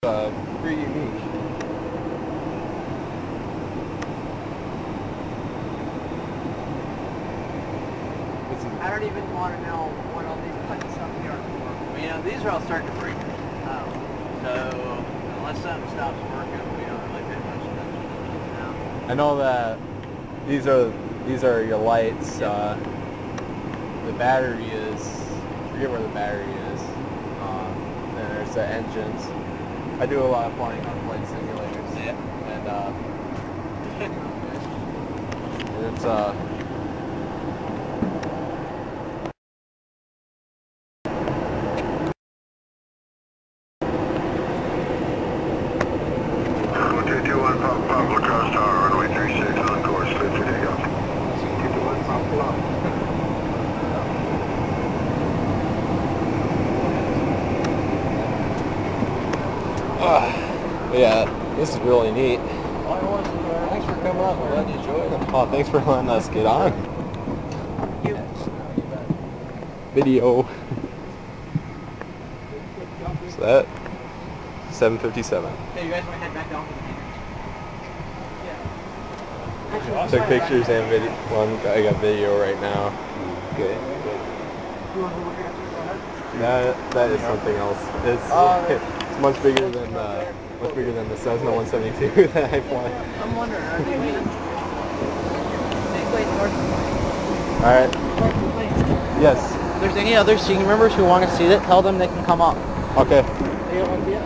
Pretty unique. I don't even want to know what all these putting stuff here are for. You know, these are all starting to break. Oh. So, unless something stops working, we don't really pay much attention to it now. I know that these are your lights. The battery is, I forget where the battery is. And there's the engines. I do a lot of flying on flight simulators. Yeah. And it's Papa across tower, runway 36 on course, clear for takeoff. yeah, this is really neat. Thanks for coming up. We're glad you enjoyed it. Oh, thanks for letting us get on. Video. Is that 7:57? Hey, you guys want to head back down to the hangar? Took pictures and video. Well, I got video right now. Good. That is something else. It's much bigger than the Cessna 172 that I fly. I'm wondering, are they waiting? Same place, north. All right. Yes. If there's any other team members who want to see it, tell them they can come up. Okay. They don't want to see it?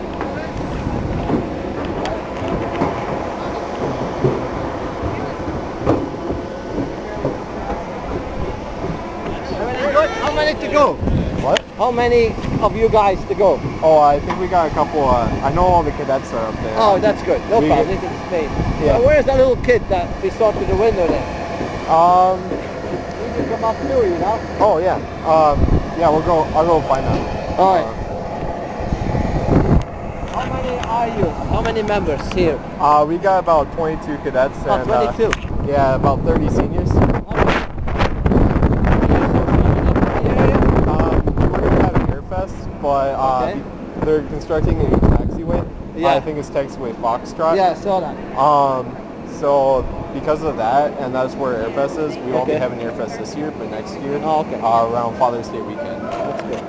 How many to go? What? How many of you guys to go? Oh, I think we got a couple. I know all the cadets are up there. Oh, that's good. No problem. They can stay. Yeah. Where's that little kid that we saw through the window there? You can come up too, you know? Oh yeah. Yeah, we'll go. I'll go find them. All right. How many are you? How many members here? We got about 22 cadets and 22. Yeah, about 30 seniors. We're gonna have an airfest, but they're constructing a new taxiway. Yeah. I think it's taxiway Foxtrot. Yeah, I saw that. So because of that, and that's where Airfest is, we won't be having Airfest this year, but next year, Oh, okay. around Father's Day weekend. That's good.